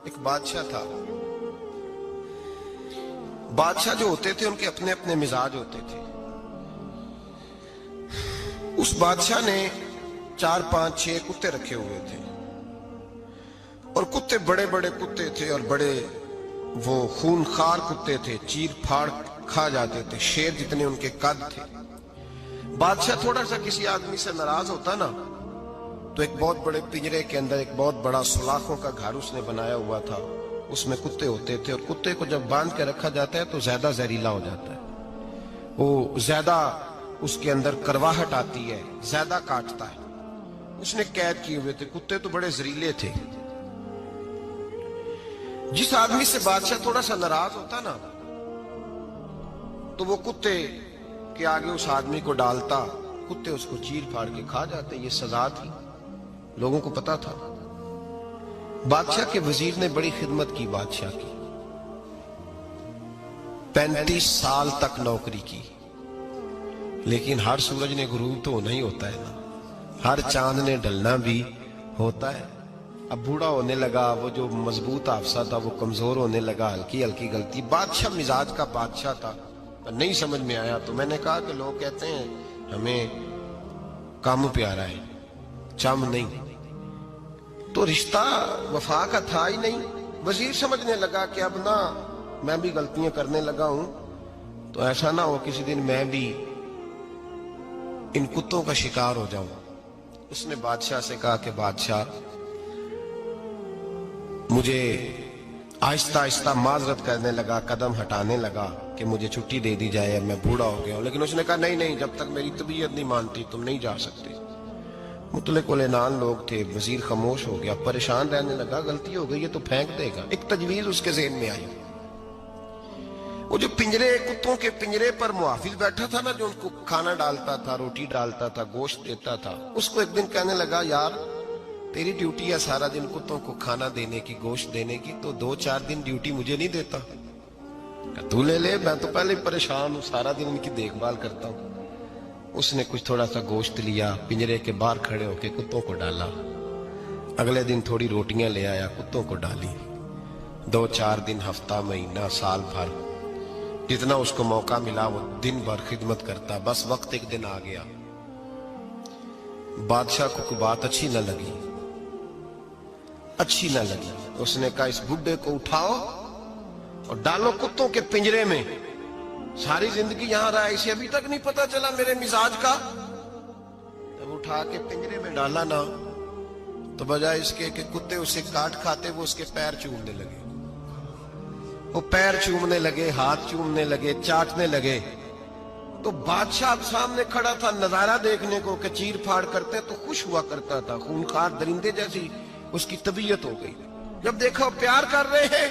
ایک بادشاہ تھا. بادشاہ جو ہوتے تھے ان کے اپنے اپنے مزاج ہوتے تھے. اس بادشاہ نے 4 5 6 کتے رکھے ہوئے تھے اور کتے بڑے بڑے کتے تھے اور بڑے وہ خونخوار کتے تھے, چیر پھاڑ کھا جاتے تھے, شیر جتنے ان کے قد تھے. بادشاہ تھوڑا سا کسی آدمی سے ناراض ہوتا نا تو ایک بہت بڑے پنجرے کے اندر ایک بہت بڑا سلاخوں کا گھر اس نے بنایا ہوا تھا. اس میں کتے ہوتے تھے اور کتے کو جب باندھ کے رکھا جاتا ہے تو زیادہ زہریلا ہو جاتا ہے, وہ زیادہ اس کے اندر کرواہٹ آتی ہے, زیادہ کاٹتا ہے. اس نے قید کیے ہوئے تھے. کتے تو بڑے زہریلے تھے. جس آدمی سے بادشاہ تھوڑا سا ناراض ہوتا نا تو وہ کتے کے آگے اس آدمی کو ڈالتا, کتے اس کو چیر پھاڑ کے کھا جاتے. یہ سزا تھی, لوگوں کو پتا تھا. بادشاہ کے وزیر نے بڑی خدمت کی بادشاہ کی, 35 سال تک نوکری کی. لیکن ہر سورج نے غروب تو ہونا ہی ہوتا ہے نا, ہر چاند نے ڈلنا بھی ہوتا ہے. اب بوڑھا ہونے لگا, وہ جو مضبوط حافظہ تھا وہ کمزور ہونے لگا, ہلکی ہلکی غلطی. بادشاہ مزاج کا بادشاہ تھا, نہیں سمجھ میں آیا تو میں نے کہا کہ لوگ کہتے ہیں ہمیں کام پیارا ہے, چم نہیں. تو رشتہ وفا کا تھا ہی نہیں. وزیر سمجھنے لگا کہ اب نہ میں بھی غلطیاں کرنے لگا ہوں تو ایسا نہ ہو کسی دن میں بھی ان کتوں کا شکار ہو جاؤں. اس نے بادشاہ سے کہا کہ بادشاہ مجھے آہستہ آہستہ معذرت کرنے لگا, قدم ہٹانے لگا کہ مجھے چھٹی دے دی جائے, میں بوڑھا ہو گیا ہوں. لیکن اس نے کہا نہیں نہیں, جب تک میری طبیعت نہیں مانتی تم نہیں جا سکتے. مطلق العنان لوگ تھے. وزیر خاموش ہو گیا, پریشان رہنے لگا. غلطی ہو گئی یہ تو پھینک دے گا. ایک تجویز اس کے ذہن میں آئی. وہ جو پنجرے, کتوں کے پنجرے پر محافظ بیٹھا تھا نا, جو ان کو کھانا ڈالتا تھا, روٹی ڈالتا تھا, گوشت دیتا تھا, اس کو ایک دن کہنے لگا یار تیری ڈیوٹی ہے سارا دن کتوں کو کھانا دینے کی, گوشت دینے کی, تو 2 4 دن ڈیوٹی مجھے نہیں دیتا؟ تو لے لے, میں تو پہلے پریشان ہوں, سارا دن ان کی دیکھ بھال کرتا ہوں. اس نے کچھ تھوڑا سا گوشت لیا, پنجرے کے باہر کھڑے ہو کے کتوں کو ڈالا. اگلے دن تھوڑی روٹیاں لے آیا, کتوں کو ڈالی. 2 4 دن, ہفتہ, مہینہ, سال بھر, جتنا اس کو موقع ملا وہ دن بھر خدمت کرتا. بس وقت ایک دن آ گیا, بادشاہ کو کوئی بات اچھی نہ لگی. اس نے کہا اس بڈھے کو اٹھاؤ اور ڈالو کتوں کے پنجرے میں. ساری زندگی یہاں رہا, اسے ابھی تک نہیں پتا چلا میرے مزاج کا. جب اٹھا کے پنجرے میں ڈالا نا تو بجائے اس کے کہ کتے اسے کاٹ کھاتے, وہ اس کے پیر چومنے لگے. وہ پیر چومنے لگے, ہاتھ چومنے لگے, چاٹنے لگے. تو بادشاہ اب سامنے کھڑا تھا نظارہ دیکھنے کو کہ چیر پھاڑ کرتے تو خوش ہوا کرتا تھا. خونخوار درندے جیسی اس کی طبیعت ہو گئی. جب دیکھا وہ پیار کر رہے ہیں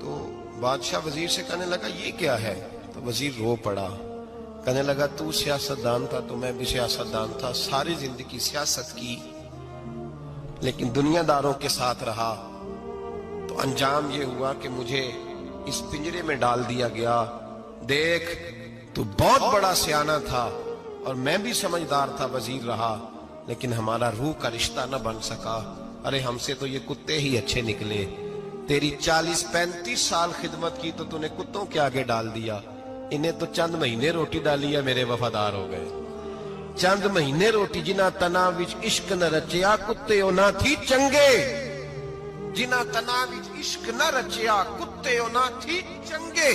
تو بادشاہ وزیر سے کہنے لگا یہ کیا ہے؟ تو وزیر رو پڑا, کہنے لگا تو سیاستدان تھا تو میں بھی سیاستدان تھا, ساری زندگی سیاست کی لیکن دنیا داروں کے ساتھ رہا تو انجام یہ ہوا کہ مجھے اس پنجرے میں ڈال دیا گیا. دیکھ تو بہت بڑا سیانہ تھا اور میں بھی سمجھدار تھا, وزیر رہا, لیکن ہمارا روح کا رشتہ نہ بن سکا. ارے ہم سے تو یہ کتے ہی اچھے نکلے. تیری 40 35 سال خدمت کی تو تو نے کتوں کے آگے ڈال دیا. انہیں تو چند مہینے روٹی ڈالی ہے, میرے وفادار ہو گئے. چند مہینے روٹی, جنہ تنا وچ عشق نہ رچیا کتے او نہ تھی چنگے. جنہ تنا وچ عشق نہ رچیا کتے او نہ تھی چنگے.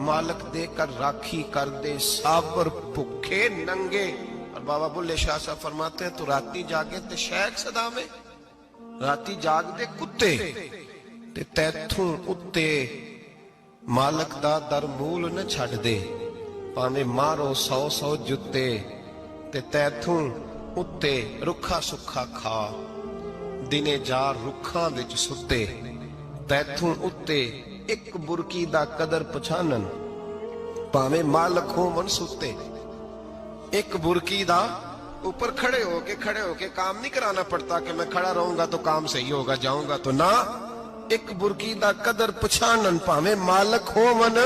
مالک دے کر راکھی کر دے سابر بھکھے ننگے. اور بابا بلے شاہ صاحب فرماتے ہیں تو راتی جاگے تے شیخ صدا میں, راتی جاگ دے کتے تے تیتھوں اتے مالک دا در مول نہ چھڑ دے. پاویں مارو 100 جتے تے تیتھوں اتے رکھا سکھا کھا. دنے جار رکھاں وچ ستے تیتھوں اتے ایک برکی دا قدر پچھانن. پاویں مالک ہو من ستے, ایک برکی دا اوپر کھڑے ہو کے کام نہیں کرانا پڑتا کہ میں کھڑا رہوں گا تو کام صحیح ہوگا, جاؤں گا تو نہ. ایک برکی دا قدر پچھانن پاویں مالک ہو من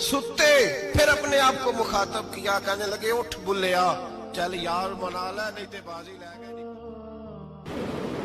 ستے. پھر اپنے آپ کو مخاطب کیا, کہنے لگے اٹھ بلیا چل یار منا لے نہیں تے بازی لے گئے.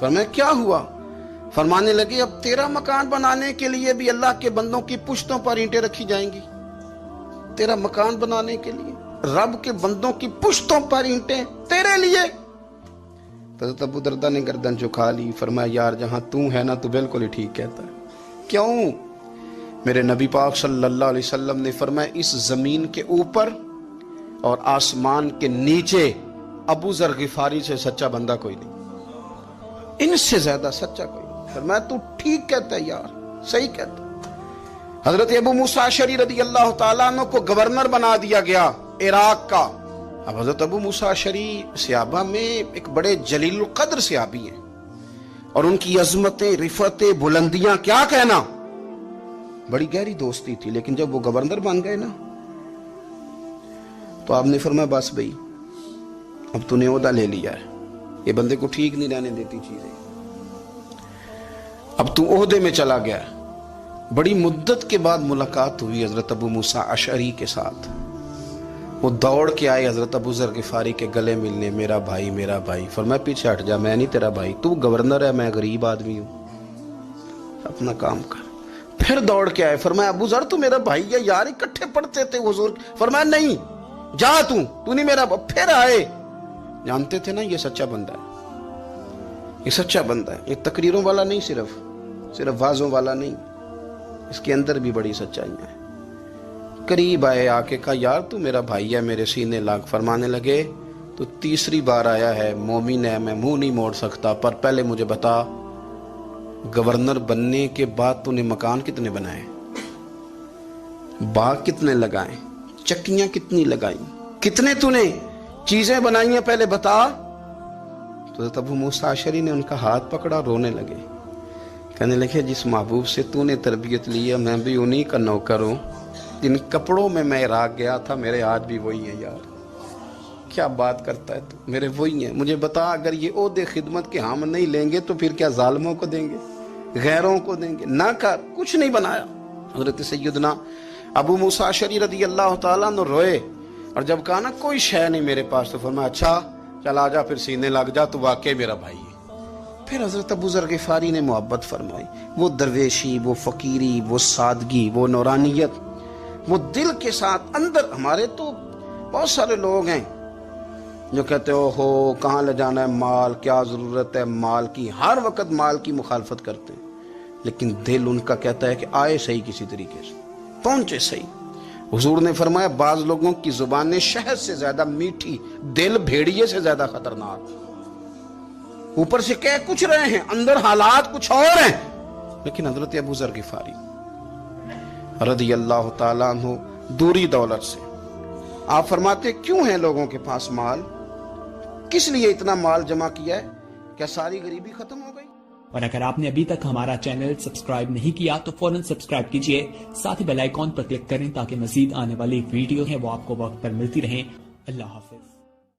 فرمایا کیا ہوا؟ فرمانے لگے اب تیرا مکان بنانے کے لیے بھی اللہ کے بندوں کی پشتوں پر اینٹیں رکھی جائیں گی. تیرا مکان بنانے کے لیے رب کے بندوں کی پشتوں پر اینٹیں تیرے لیے. حضرت ابو دردہ نے گردن جھکا لی. فرمایا یار جہاں تو ہے نا تو بالکل ہی ٹھیک کہتا ہے. کیوں؟ میرے نبی پاک صلی اللہ علیہ وسلم نے فرمایا اس زمین کے اوپر اور آسمان کے نیچے ابو ذر غفاری سے سچا بندہ کوئی نہیں, ان سے زیادہ سچا کوئی نہیں. فرمایا تو ٹھیک کہتا ہے یار, صحیح کہتا ہے. حضرت ابو موسیٰ اشعری رضی اللہ تعالیٰ عنہ کو گورنر بنا دیا گیا عراق کا. اب حضرت ابو موسیٰ اشعری صحابہ میں ایک بڑے جلیل القدر صحابی ہیں, اور ان کی عظمتیں, رفعتیں, بلندیاں کیا کہنا, بڑی گہری دوستی تھی. لیکن جب وہ گورنر بن گئے نا تو آپ نے فرمایا بس بھئی اب تو نے عہدہ لے لیا ہے, یہ بندے کو ٹھیک نہیں رہنے دیتی چیزیں, اب تو عہدے میں چلا گیا. بڑی مدت کے بعد ملاقات ہوئی حضرت ابو موسیٰ اشعری کے ساتھ. وہ دوڑ کے آئے حضرت ابو ذر غفاری کے گلے ملنے, میرا بھائی میرا بھائی. فرمایا پیچھے ہٹ جا, میں نہیں تیرا بھائی, تو گورنر ہے, میں غریب آدمی ہوں, اپنا کام کر. پھر دوڑ کے آئے. فرمایا ابو ذر تو میرا بھائی ہے یار, اکٹھے پڑھتے تھے حضور. فرمایا نہیں جا, تو نہیں میرا. پھر آئے. جانتے تھے نا یہ سچا بندہ ہے, یہ سچا بندہ ہے, یہ تقریروں والا نہیں, صرف وعظوں والا نہیں, اس کے اندر بھی بڑی سچائیاں ہیں. قریب آئے, آ کے کہا یار تو میرا بھائی ہے, میرے سینے لاگ. فرمانے لگے تو تیسری بار آیا ہے, مومن ہے, میں منہ نہیں موڑ سکتا, پر پہلے مجھے بتا گورنر بننے کے بعد تو نے مکان کتنے بنائے, باغ کتنے لگائے, چکیاں کتنی لگائیں, کتنے تو نے چیزیں بنائی ہیں, پہلے بتا. تو حضرت ابو موسیٰ اشعری نے ان کا ہاتھ پکڑا, رونے لگے. کہنے لگے جس محبوب سے تو نے تربیت لی ہے میں بھی انہی کا نوکر ہوں, جن کپڑوں میں میں عراق گیا تھا میرے ہاتھ بھی وہی ہیں. یار کیا بات کرتا ہے تو, میرے وہی ہیں. مجھے بتا اگر یہ عہدے خدمت کے ہم نہیں لیں گے تو پھر کیا ظالموں کو دیں گے, غیروں کو دیں گے؟ نہ کر, کچھ نہیں بنایا. حضرت سیدنا ابو موسیٰ اشعری رضی اللہ تعالیٰ عنہ روئے, اور جب کہا نا کوئی شے نہیں میرے پاس, تو فرمایا اچھا چل آ جا, پھر سینے لگ جا, تو واقعی میرا بھائی ہے. پھر حضرت ابو ذر غفاری نے محبت فرمائی. وہ درویشی, وہ فقیری, وہ سادگی, وہ نورانیت, وہ دل کے ساتھ اندر. ہمارے تو بہت سارے لوگ ہیں جو کہتے ہو کہاں لے جانا ہے مال, کیا ضرورت ہے مال کی, ہر وقت مال کی مخالفت کرتے ہیں, لیکن دل ان کا کہتا ہے کہ آئے صحیح, کسی طریقے سے پہنچے صحیح. حضور نے فرمایا بعض لوگوں کی زبانیں شہد سے زیادہ میٹھی, دل بھیڑیے سے زیادہ خطرناک. اوپر سے کہہ کچھ رہے ہیں, اندر حالات کچھ اور ہیں. لیکن حضرت ابو ذر غفاری رضی اللہ تعالیٰ عنہ دوری دولت سے, آپ فرماتے کیوں ہیں لوگوں کے پاس مال, کس لیے اتنا مال جمع کیا ہے, کیا ساری غریبی ختم ہو گئی؟ اور اگر آپ نے ابھی تک ہمارا چینل سبسکرائب نہیں کیا تو فوراً سبسکرائب کیجئے, ساتھ ہی بیل آئیکن پر کلک کریں تاکہ مزید آنے والی ویڈیو ہیں وہ آپ کو وقت پر ملتی رہیں. اللہ حافظ.